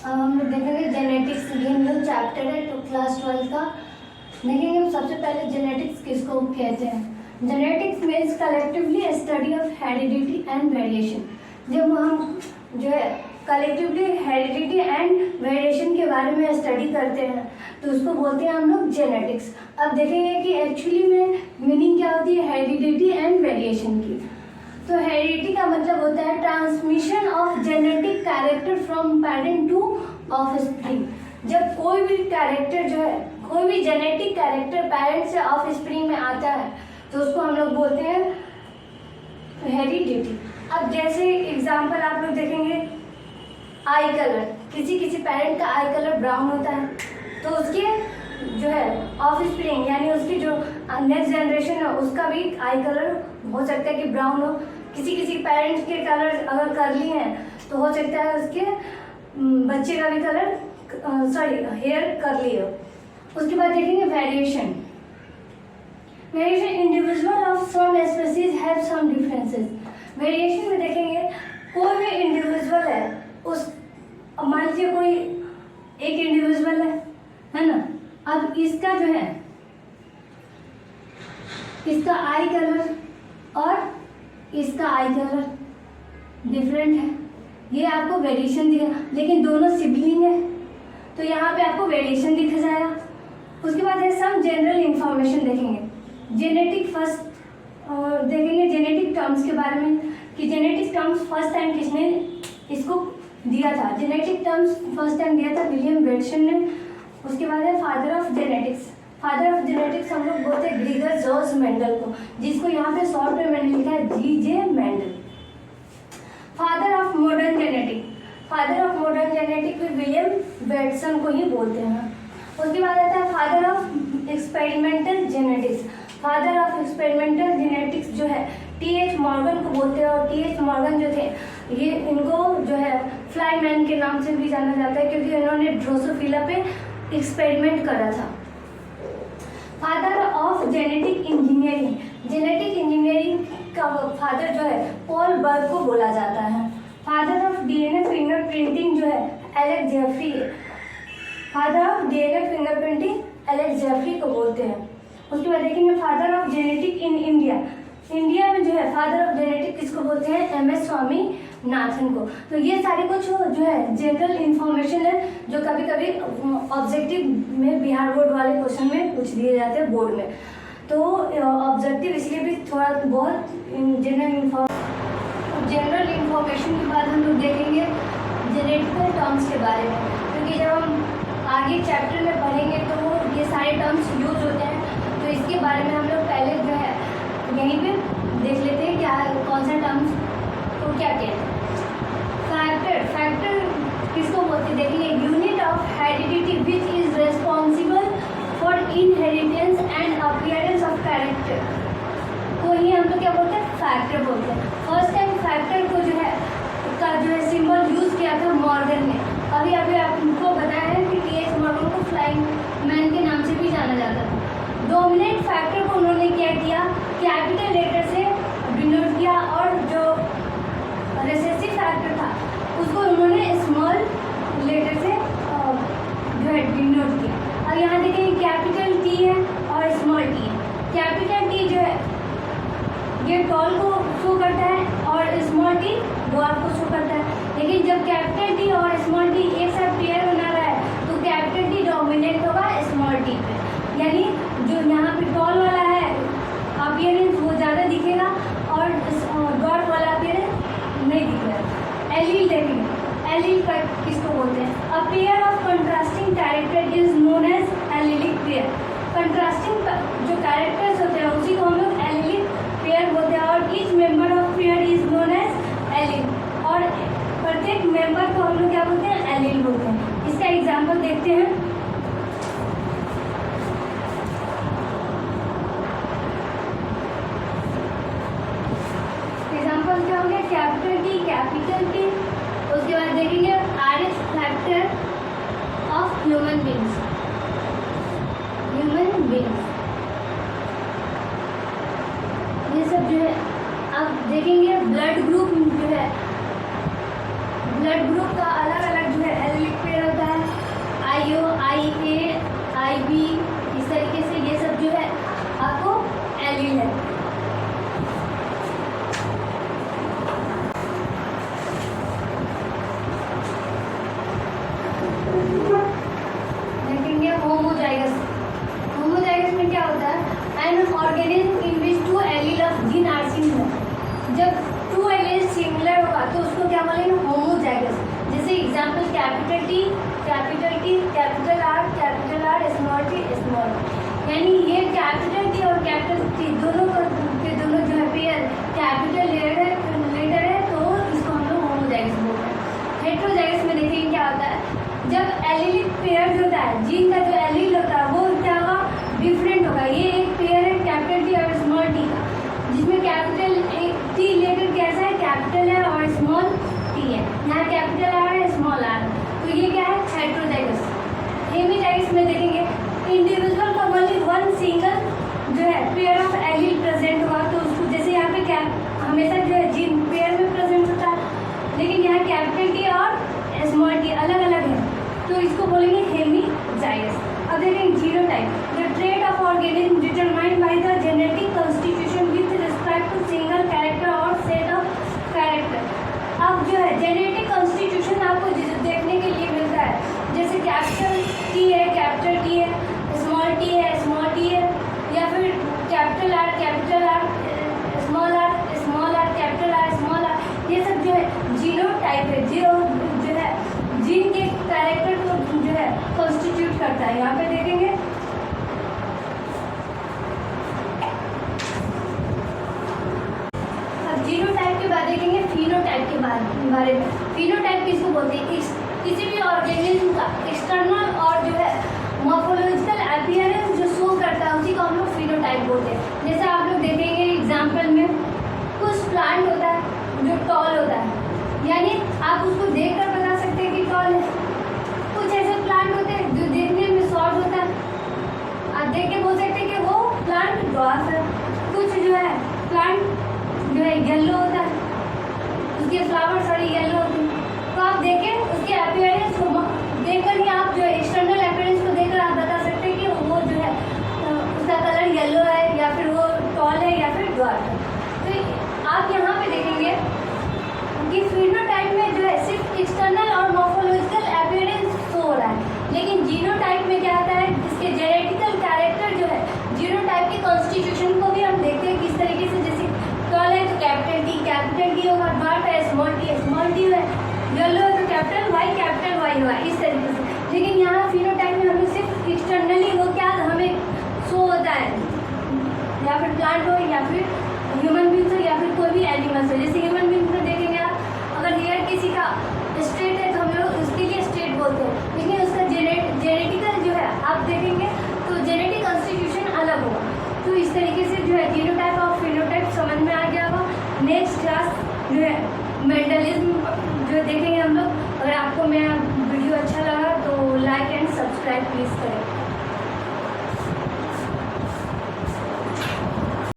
हम लोग देखेंगे जेनेटिक्स, ये न्यू चैप्टर है तो क्लास 12 का। देखेंगे सबसे पहले जेनेटिक्स किसको कहते हैं। Genetics means collectively study of heredity and variation. जब हम जो है कलेक्टिवली हेरिडिटी एंड वेरिएशन के बारे में स्टडी करते हैं तो उसको बोलते हैं हम लोग जेनेटिक्स। अब देखेंगे कि एक्चुअली में मीनिंग क्या होती है हेरिडिटी एंड वेरिएशन की। तो हेरिडिटी का मतलब होता है transmission of genetic character from parent to offspring. जब कोई भी कैरेक्टर जो है, कोई भी जेनेटिक कैरेक्टर पेरेंट से ऑफस्प्रिंग में आता है तो उसको हम लोग बोलते हैं हेरिडिटी। अब जैसे एग्जांपल आप लोग देखेंगे आई कलर, किसी किसी पेरेंट का आई कलर ब्राउन होता है तो उसके जो है ऑफस्प्रिंग यानी उसकी जो नेक्स्ट जनरेशन है उसका भी आई कलर हो सकता है कि ब्राउन हो। किसी किसी पेरेंट्स के कलर अगर कर्ली हैं तो हो सकता है उसके बच्चे का भी कलर हेयर कर्ली हो। उसके बाद देखेंगे variation. Variation individual of some species have some differences. Variation में देखेंगे कोई भी इंडिविजुअल है, उस मान लीजिए कोई एक इंडिविजुअल है ना। अब इसका जो है इसका आई कलर और इसका आई कलर डिफरेंट है, ये आपको वेरिएशन दिया। लेकिन दोनों सिबलिंग है तो यहाँ पे आपको वेरिएशन दिखा जाएगा। उसके बाद है सम जनरल इंफॉर्मेशन देखेंगे। जेनेटिक फर्स्ट देखेंगे जेनेटिक टर्म्स के बारे में कि जेनेटिक टर्म्स फर्स्ट टाइम किसने इसको दिया था। जेनेटिक टर्म्स फर्स्ट टाइम दिया था विलियम वेटसन ने। उसके बाद है father of genetics. Father of genetics हम लोग बोलते हैं ग्रीगर जॉर्ज मेंडल को, जिसको यहाँ पे शॉर्ट में मैंने लिखा है G.J. Mendel. Father of modern genetic, father of modern genetic भी विलियम वेटसन को ही बोलते हैं। उसके बाद आता है father of experimental genetics. Father of experimental genetics जो है T.H. मॉर्गन को बोलते हैं। और T.H. मॉर्गन जो थे ये इनको जो है फ्लाई मैन के नाम से भी जाना जाता है क्योंकि इन्होंने ड्रोसोफिला पे एक्सपेरिमेंट करा था। Father of genetic engineering, genetic engineering का फादर जो है पॉल बर्ग को बोला जाता है। फादर ऑफ डीएनए फिंगरप्रिंटिंग जो है एलेक्स जेफरी है। Father of DNA fingerprinting Alex Jeffrey को बोलते हैं। उसके बाद देखेंगे father of genetic in India. India में जो है फादर ऑफ जेनेटिक किसको बोलते हैं M.S. स्वामीनाथन को। तो ये सारे कुछ जो है जनरल इंफॉर्मेशन है जो कभी कभी ऑब्जेक्टिव में बिहार बोर्ड वाले क्वेश्चन में पूछ दिए जाते हैं बोर्ड में। तो ऑब्जेक्टिव इसलिए भी थोड़ा बहुत जनरल इंफॉर्मेशन के बाद हम लोग देखेंगे जेनेटिकल टर्म्स के बारे में, क्योंकि जब हम आगे चैप्टर में पढ़ेंगे तो ये सारे टर्म्स यूज होते हैं। तो इसके बारे में हम लोग पहले जो है यहीं पे देख लेते हैं क्या कौन सा टर्म्स को क्या कहते हैं। फैक्टर, फैक्टर किसको बोलते हैं देखेंगे unit of heredity which is responsible for inheritance and appearance of character को ही हम लोग क्या बोलते हैं फैक्टर बोलते हैं। फर्स्ट टाइम फैक्टर को जो है का जो है सिंबल यूज किया था मॉर्गन ने। अभी आपको बताया है कि T.H. मॉर्गन को फ्लाइंग मैन के नाम से भी जाना जाता था। डोमिनेंट फैक्टर को उन्होंने क्या किया कैपिटल लेटर से डिनोट किया और जो रिसेसिव फैक्टर था उसको उन्होंने स्मॉल लेटर से जो है डिनोट किया। अब यहाँ देखेंगे कैपिटल T है और स्मॉल t है। कैपिटल T जो है ये टॉल को शो करता है और स्मॉल t डॉट को शो करता है। लेकिन जब कैपिटल T और स्मॉल t एक साथ पेयर बना रहा है तो कैपिटल T डोमिनेट होगा स्मॉल t पे, यानी जो यहाँ पे टॉल वाला है अपीयरेंस वो ज़्यादा दिखेगा और डॉट वाला अपीयरेंस नहीं दिखेगा। एलील देखेंगे, एलील किसको बोलते हैं a pair of contrasting character is known as allelic pair. Contrasting जो कैरेक्टर्स होते हैं उसी को हम लोग एलीलिक पेयर बोलते हैं। और each member of pair is known as allele, और प्रत्येक मेंबर को हम लोग क्या बोलते हैं एलील बोलते हैं। इसका एग्जाम्पल देखते हैं। क्या हो गया कैपिटल T। उसके बाद देखेंगे RH factor of human beings. ये सब जो है अब देखेंगे ब्लड ग्रुप जो है ब्लड ग्रुप का अलग अलग जो है एलिलिक पेयर क्या बोलेंगे, होमोजाइगस। जैसे example capital T, capital R, small T, small. यानी ये कैपिटल टी और कैपिटल टी दोनों के दोनों जो है पेयर कैपिटल लेटर है, तो इसको हम लोग होमोजाइगस बोलते हैं। हेटेरोजाइगस में देखिए क्या होता है, जब एलीलिक पेयर जो होता है, जीन का जो एलील होता है वो क्या होगा, डिफरेंट होगा। ये एक पेयर है कैपिटल टी और स्मॉल टी का, जिसमें कैपिटल टी लेटर कैसा है, कैपिटल है और स्मॉल टी है। यहाँ कैपिटल आर है, स्मॉल आर, तो ये क्या है, हेटेरोजाइगस। हेमीजाइगस में देखेंगे इंडिविजुअल का ओनली वन सिंगल जो है पेयर ऑफ एलील प्रेजेंट हुआ, तो उसको जैसे यहाँ पे क्या हमेशा जो है जीन पेयर में प्रेजेंट होता है, लेकिन यहाँ कैपिटल टी और स्मॉल टी अलग अलग है, तो इसको बोलेंगे हेमीजाइगस। अब देखेंगे genotype, the trait of organism determined by the genetic constitution with respect to single character और सेट ऑफ कैरेक्टर। अब जो है जेनेटिक कॉन्स्टिट्यूशन आपको देखने के लिए मिलता है, जैसे कैपिटल टी है, स्मॉल टी है, या फिर capital R, small R, capital R, small R. ये सब जो है जीनोटाइप है, जो है जीन के कैरेक्टर को जो है कॉन्स्टिट्यूट करता है। यहाँ पे देखेंगे अब जीनोटाइप के बाद देखेंगे फिनोटाइप के बारे में। फिनोटाइप किसको बोलते हैं, किसी भी ऑर्गेनिज्म का एक्सटर्नल और जो है मॉर्फोलॉजिकल अपीयरेंस जो शो करता है उसी को हम लोग फिनोटाइप बोलते हैं। जैसे आप लोग देखेंगे एग्जाम्पल में, कुछ प्लांट होता है जो टॉल होता है, यानी आप उसको देखकर बता सकते हैं कि टॉल है। कुछ ऐसे प्लांट होते हैं जो देखने में शॉर्ट होता है, आप देख के बोल सकते हैं कि वो प्लांट ड्वार्फ है। कुछ जो है प्लांट जो है येलो होता है, उसके फ्लावर सारे येलो होते हैं, तो आप देखें उसके अपीयरेंस को देखकर ही आप जो है एक्सटर्नल अपीयरेंस को देखकर आप बता सकते हैं कि वो जो है उसका कलर येलो है, या फिर वो टॉल है, या फिर ड्वार्फ है। तो आप यहाँ पे देखेंगे कि फिनोटाइप में जो है सिर्फ एक्सटर्नल और मॉर्फोलॉजिकल अपीयरेंस शो हो रहा है, लेकिन जीनोटाइप में क्या आता है, इसके जेनेटिकल कैरेक्टर जो है जीनोटाइप के कॉन्स्टिट्यूशन को भी हम देखते हैं किस तरीके से। जैसे टॉल है तो कैपिटल टी होगा, ड्वार्फ है स्मॉल टी है, येलो है तो कैपिटल वाई होगा, इस तरीके से। लेकिन यहाँ फिनोटाइप में हमें सिर्फ एक्सटर्नली वो क्या हमें शो होता है, या फिर प्लांट हो, या फिर ह्यूमन बींग्स हो, या फिर कोई भी एनिमल्स हो। जैसे ह्यूमन बींग्स में देखेंगे आप, अगर हेयर किसी का स्ट्रेट है तो हम लोग उसके लिए स्ट्रेट बोलते हैं, लेकिन उसका जेनेटिकल जो है आप देखेंगे तो जेनेटिक कॉन्स्टिट्यूशन अलग होगा। तो इस तरीके से जो है जीनोटाइप और फिनोटाइप समझ में आ गया होगा। नेक्स्ट क्लास जो है मेंटलिज्म जो देखेंगे हम लोग। अगर आपको मेरा वीडियो अच्छा लगा तो लाइक एंड सब्सक्राइब प्लीज़ करें।